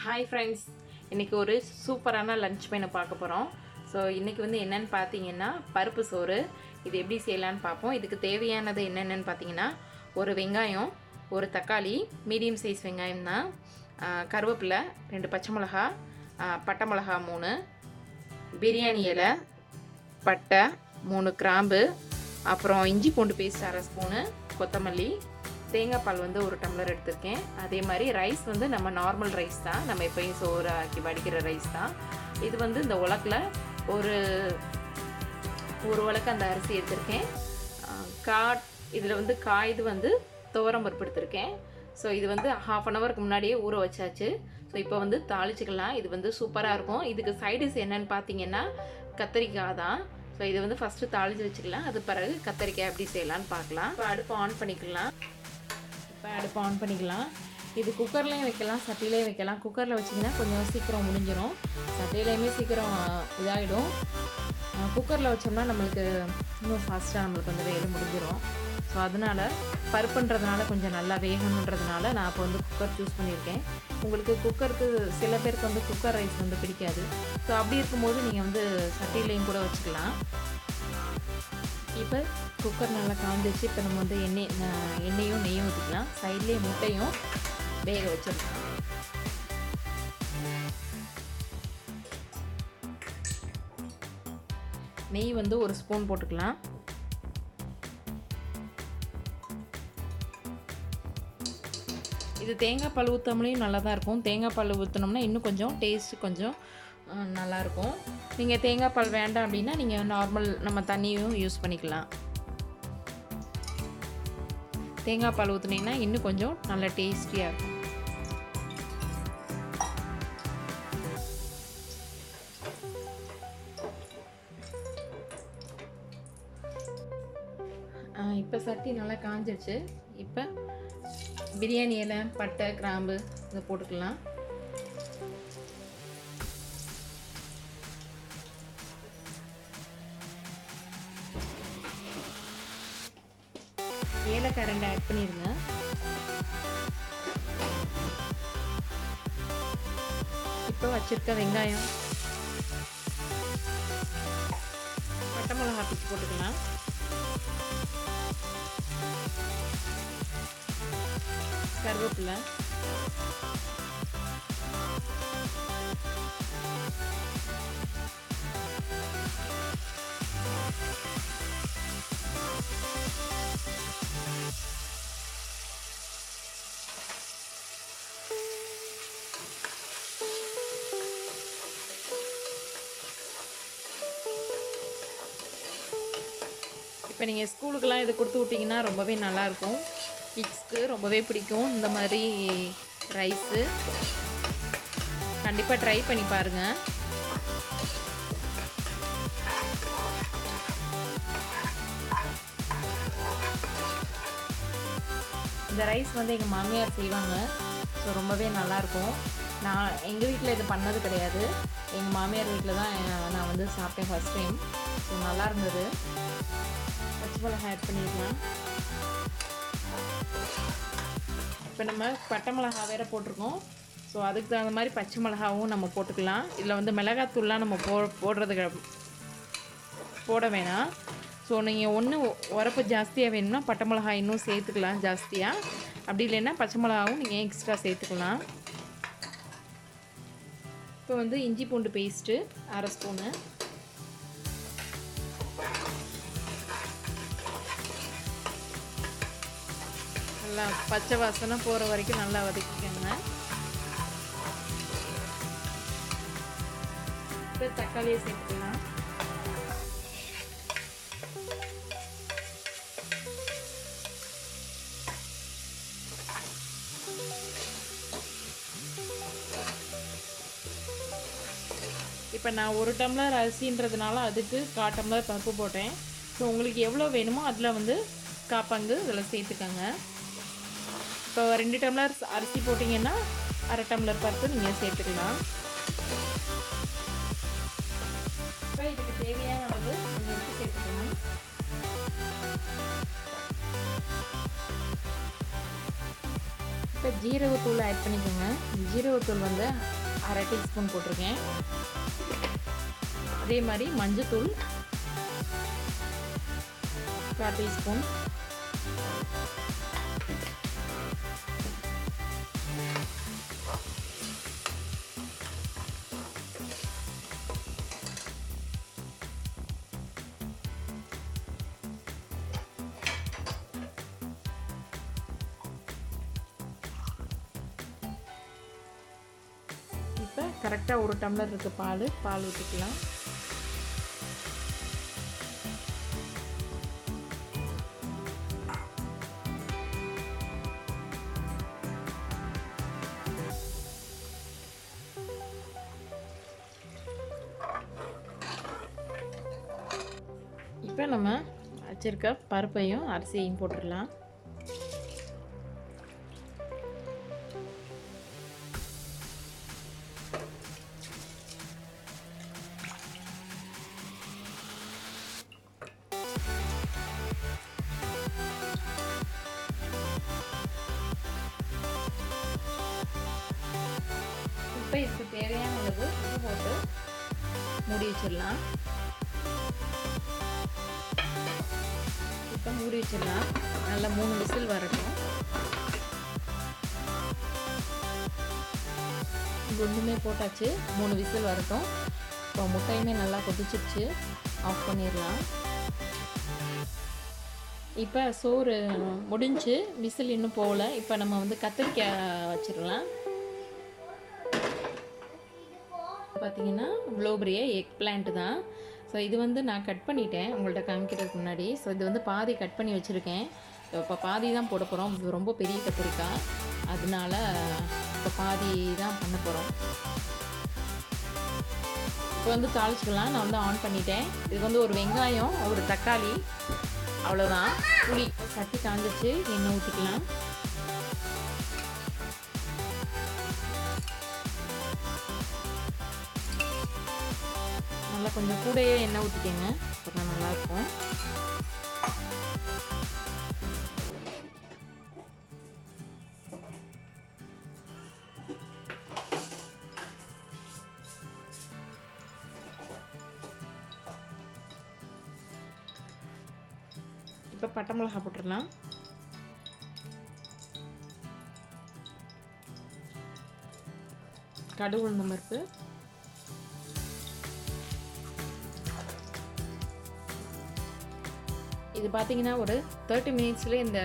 Hi friends, இன்னைக்கு ஒரு சூப்பரான லஞ்ச் மெனு பார்க்க போகிறோம். ஸோ இன்றைக்கி வந்து என்னென்னு பார்த்தீங்கன்னா பருப்பு சோறு. இது எப்படி செய்யலான்னு பார்ப்போம். இதுக்கு தேவையானது என்னென்னு பார்த்தீங்கன்னா ஒரு வெங்காயம், ஒரு தக்காளி, மீடியம் சைஸ் வெங்காயம் தான், கருவேப்பிலை, 2 பச்சை மிளகா, பட்டை மிளகா 3, பிரியாணி இலை, பட்டை 3 கிராம்பு, அப்புறம் இஞ்சி பூண்டு பேஸ்ட் 1/2 ஸ்பூனு, கொத்தமல்லி, தேங்காய் பால் வந்து 1 டம்ளர் எடுத்திருக்கேன். அதே மாதிரி ரைஸ் வந்து நம்ம நார்மல் ரைஸ் தான், நம்ம எப்பயும் சோறு ஆக்கி வடிக்கிற ரைஸ் தான். இது வந்து இந்த உலக்கில் ஒரு உலக்கு அந்த அரிசி எடுத்திருக்கேன். இதில் வந்து இது வந்து துவரம் பருப்பு எடுத்திருக்கேன். ஸோ இது வந்து 1/2 அன் ஹவருக்கு முன்னாடியே ஊற வச்சாச்சு. ஸோ இப்போ வந்து தாளிச்சிக்கலாம். இது வந்து சூப்பராக இருக்கும். இதுக்கு சைடிஸ் என்னன்னு பார்த்தீங்கன்னா கத்திரிக்காய் தான். ஸோ இது வந்து ஃபஸ்ட்டு தாளித்து வச்சுக்கலாம். அது பிறகு கத்திரிக்காய் எப்படி செய்யலான்னு பார்க்கலாம். இப்போ அடுப்பு ஆன் பண்ணிக்கலாம். இது குக்கர்லேயும் வைக்கலாம், சட்டிலையும் வைக்கலாம். குக்கரில் வச்சிங்கன்னா கொஞ்சம் சீக்கிரம் முடிஞ்சிடும், சட்டிலையுமே சீக்கிரம் இதாகிடும். குக்கரில் வச்சோம்னா நம்மளுக்கு இன்னும் ஃபாஸ்ட்டாக நம்மளுக்கு வந்து வேலை முடிஞ்சிடும். ஸோ அதனால் பருப்புன்றதுனால கொஞ்சம் நல்லா வேகணுன்றதுனால நான் இப்போ வந்து குக்கர் சூஸ் பண்ணியிருக்கேன். உங்களுக்கு குக்கருக்கு சில பேருக்கு வந்து குக்கர் ரைஸ் வந்து பிடிக்காது. ஸோ அப்படி இருக்கும்போது நீங்கள் வந்து சட்டிலையும் கூட வச்சுக்கலாம். இப்போ குக்கர் நல்லா காஞ்சிச்சு. இப்போ நம்ம வந்து எண்ணெயும் நெய்யும் ஊற்றிக்கலாம். சைட்லேயே முட்டையும் வேக வச்சிடலாம். நெய் வந்து 1 ஸ்பூன் போட்டுக்கலாம். இது தேங்காய் பால் ஊற்றாமலையும் நல்லா தான் இருக்கும். தேங்காய் பால் ஊற்றினோம்னா இன்னும் கொஞ்சம் டேஸ்ட்டு கொஞ்சம் நல்லாயிருக்கும். நீங்கள் தேங்காய் பால் வேண்டாம் அப்படின்னா நீங்கள் நார்மல் நம்ம தண்ணியும் யூஸ் பண்ணிக்கலாம். தேங்காய் பால் ஊற்றுனீங்கன்னா இன்னும் கொஞ்சம் நல்லா டேஸ்டியாக இருக்கும். இப்போ சட்டி நல்லா காஞ்சிடுச்சு. இப்போ பிரியாணி இலை, பட்டை, கிராம்பு இதை போட்டுக்கலாம். ஏலக்காய் 2 ஆட் பண்ணிடுங்க. இப்போ வச்சிருக்க வெங்காயம், பட்டை மிளகா பிச்சு போட்டுக்கலாம். கருவேப்பிலை, இப்போ நீங்கள் ஸ்கூலுக்கெல்லாம் இது கொடுத்து விட்டிங்கன்னா ரொம்பவே நல்லாயிருக்கும். கிட்ஸ்க்கு ரொம்பவே பிடிக்கும் இந்த மாதிரி ரைஸு. கண்டிப்பாக ட்ரை பண்ணி பாருங்கள். இந்த ரைஸ் வந்து எங்கள் மாமியார் செய்வாங்க. ஸோ ரொம்பவே நல்லாயிருக்கும். எங்கள் வீட்டில் இது பண்ணது கிடையாது. எங்கள் மாமியார் வீட்டில் தான் நான் வந்து சாப்பிட்டேன் ஃபஸ்ட் டைம். ஸோ நல்லா இருந்தது. பச்சை மிளகாய் ஆட் பண்ணிடலாம். இப்போ நம்ம பட்டை மிளகா வேறு போட்டிருக்கோம். ஸோ அதுக்கு தகுந்த மாதிரி பச்சை மிளகாவும் நம்ம போட்டுக்கலாம். இதில் வந்து மிளகாத்தூள்லாம் நம்ம போட வேணாம். ஸோ நீங்கள் ஒன்று உரப்பு ஜாஸ்தியாக வேணும்னா பட்டை மிளகாய் இன்னும் சேர்த்துக்கலாம் ஜாஸ்தியாக. அப்படி இல்லைன்னா பச்சை மிளகாவும் நீங்கள் எக்ஸ்ட்ரா சேர்த்துக்கலாம். இப்போ வந்து இஞ்சி பூண்டு பேஸ்ட்டு 1/2 ஸ்பூனு, நல்லா பச்சை வாசனை போகிற வரைக்கும் நல்லா வதக்கிக்கோங்க. இப்போ தக்காளியை சேர்த்துக்கலாம். இப்போ நான் 1 டம்ளர் அரிசின்றதுனால அதுக்கு 1/4 டம்ளர் பருப்பு போட்டேன். ஸோ உங்களுக்கு எவ்வளோ வேணுமோ அதில் வந்து 1/4 பங்கு இதில் சேர்த்துக்கோங்க. இப்போ 2 டம்ளர் அரிசி போட்டிங்கன்னா 1/2 டம்ளர் பருப்பு நீங்கள் சேர்த்துக்கலாம். இப்போ இதுக்கு தேவையான அளவு உப்பு சேர்த்துக்கணும். இப்போ ஜீரகத்தூள் ஆட் பண்ணிக்கோங்க. ஜீரகத்தூள் வந்து 1/2 டீஸ்பூன் போட்டிருக்கேன். அதே மாதிரி மஞ்சத்தூள் 1/4 டீஸ்பூன். இப்போ கரெக்டாக 1 டம்ளர் இருக்குது பால் ஊற்றிக்கலாம். இப்போ நம்ம வச்சுருக்க பருப்பையும் அரிசியையும் போட்டுடலாம். இப்போ இதுக்கு தேவையான அளவு உப்பு போட்டு மூடி வச்சிடலாம். இப்போ மூடி வச்சிடலாம். நல்லா 3 விசில் வரட்டும். ஒன்றுமே போட்டாச்சு, 3 விசில் வரட்டும். இப்போ முட்டையுமே நல்லா கொதிச்சிருச்சு, ஆஃப் பண்ணிடலாம். இப்போ சோறு முடிஞ்சு, விசில் இன்னும் போகல. இப்போ நம்ம வந்து கத்திரிக்காய் வச்சிடலாம். பார்த்தீங்கன்னா இவ்வளோ பெரிய எக் பிளான்ட் தான். ஸோ இது வந்து நான் கட் பண்ணிட்டேன் உங்கள்கிட்ட காமிக்கிறதுக்கு முன்னாடி. ஸோ இது வந்து பாதி கட் பண்ணி வச்சுருக்கேன். இப்போ பாதி தான் போட போகிறோம். இது ரொம்ப பெரிய கத்திரிக்காய், அதனால இப்போ பாதி தான் பண்ண போகிறோம். இப்போ வந்து தாளிச்சிக்கலாம். நான் வந்து ஆன் பண்ணிட்டேன். இதுக்கு வந்து ஒரு வெங்காயம், ஒரு தக்காளி, அவ்வளோதான். புளி. சட்டி காஞ்சிச்சு, எண்ணெய் ஊற்றிக்கலாம். நல்லா கொஞ்சம் கூடயே எண்ணெய் ஊற்றிக்கங்க, அப்போ தான் நல்லாயிருக்கும். இப்போ பட்டை மிளகாய் போட்டுடலாம். கடுகு உளுந்தம் பருப்பு, இது பார்த்தீங்கன்னா ஒரு 30 மினிட்ஸில் இந்த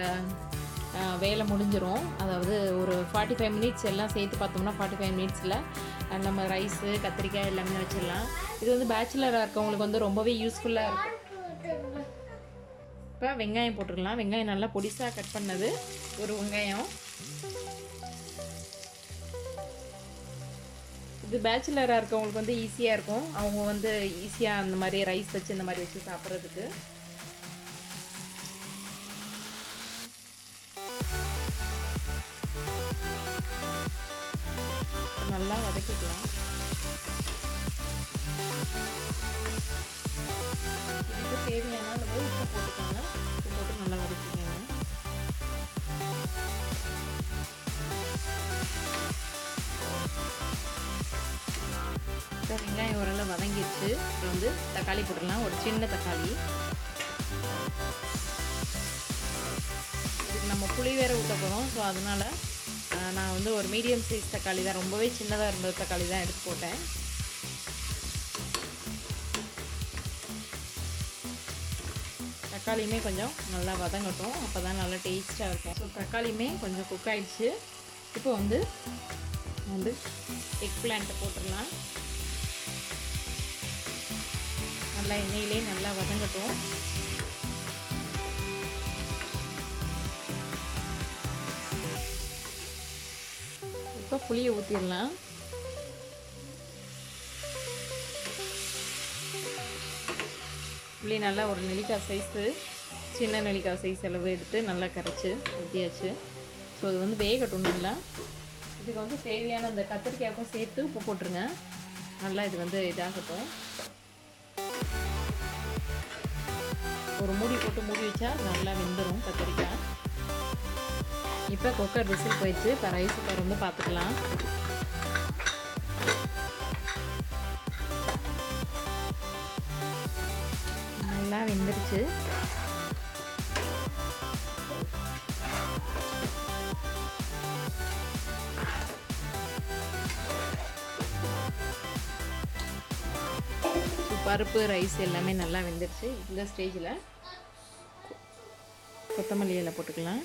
வேலை முடிஞ்சிடும். அதாவது ஒரு 45 மினிட்ஸ் எல்லாம் சேர்த்து பார்த்தோம்னா 45 மினிட்ஸில் நம்ம ரைஸு, கத்திரிக்காய் எல்லாமே வச்சிடலாம். இது வந்து பேச்சுலராக இருக்கவங்களுக்கு வந்து ரொம்பவே யூஸ்ஃபுல்லாக இருக்கும். இப்போ வெங்காயம் போட்டுடலாம். வெங்காயம் நல்லா பொடிசாக கட் பண்ணது ஒரு வெங்காயம். இது பேச்சுலராக இருக்கவங்களுக்கு வந்து ஈஸியாக இருக்கும். அவங்க வந்து ஈஸியாக அந்த மாதிரி ரைஸ் வச்சு இந்த மாதிரி வச்சு சாப்பிட்றதுக்கு. நல்லா வதக்கிக்கலாம். இதுக்கு தேவையான அளவு உப்பு போட்டுக்கோங்க. உப்பு போட்டு நல்லா வதக்கிக்கோங்க. இப்போ வெங்காயம் ஓரளவு வதங்கிடுச்சு. இப்போ வந்து தக்காளி போட்டுடலாம். ஒரு சின்ன தக்காளி. இதுக்கு நம்ம புளி வேற ஊற்ற போகிறோம். ஸோ அதனால் நான் வந்து ஒரு மீடியம் சைஸ் தக்காளி தான், ரொம்பவே சின்னதாக இருந்த தக்காளி தான் எடுத்து போட்டேன். தக்காளியுமே கொஞ்சம் நல்லா வதங்கட்டும், அப்போ தான் நல்லா டேஸ்ட்டாக இருக்கும். ஸோ தக்காளியுமே கொஞ்சம் குக் ஆகிடுச்சு. இப்போ வந்து எக் பிளான்ட்டை போட்டுடலாம். நல்லா எண்ணெயிலே நல்லா வதங்கட்டும். இப்போ புளியை ஊற்றிடலாம். புளி நல்லா ஒரு நெல்லிக்காய் சைஸு, சின்ன நெல்லிக்காய் சைஸ் அளவு எடுத்து நல்லா கரைச்சி ஊற்றியாச்சு. ஸோ இது வந்து வேகட்டும் நல்லா. இதுக்கு வந்து தேவையான அந்த கத்திரிக்காய்க்கும் சேர்த்து உப்பு போட்டுருங்க. நல்லா இது வந்து இதாகட்டும். ஒரு மூடி போட்டு மூடி வச்சா நல்லா வெந்துடும் கத்திரிக்காய். இப்போ குக்கர் விசில் போயிடுச்சு. இப்போ ரைஸ் திறந்து பார்த்துக்கலாம். நல்லா வெந்துருச்சு. பருப்பு ரைஸ் எல்லாமே நல்லா வெந்துருச்சு. இந்த ஸ்டேஜில் கொத்தமல்லி இலை போட்டுக்கலாம்.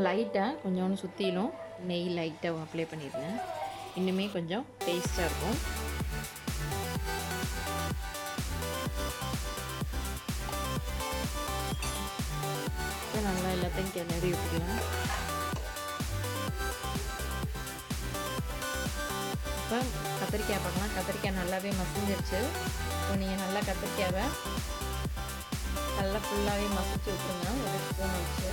லைட்டாக கொஞ்சோண்டு சுற்றிலும் நெய் லைட்டாக அப்ளை பண்ணிடுறேன். இன்னுமே கொஞ்சம் டேஸ்ட்டாக இருக்கும். நல்லா எல்லாத்தையும் கிளறி விட்டுக்கலாம். இப்போ கத்திரிக்காய் பார்க்கலாம். கத்திரிக்காய் நல்லாவே மசிஞ்சிருச்சு. இப்போ நீங்கள் நல்லா கத்திரிக்காவை நல்லா ஃபுல்லாகவே மசிச்சு விட்டுருங்க ஒரு ஸ்பூன் வச்சு.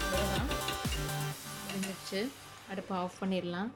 அவ்வளோதான், முடிஞ்சிருச்சு. அடுப்பை ஆஃப் பண்ணிடலாம்.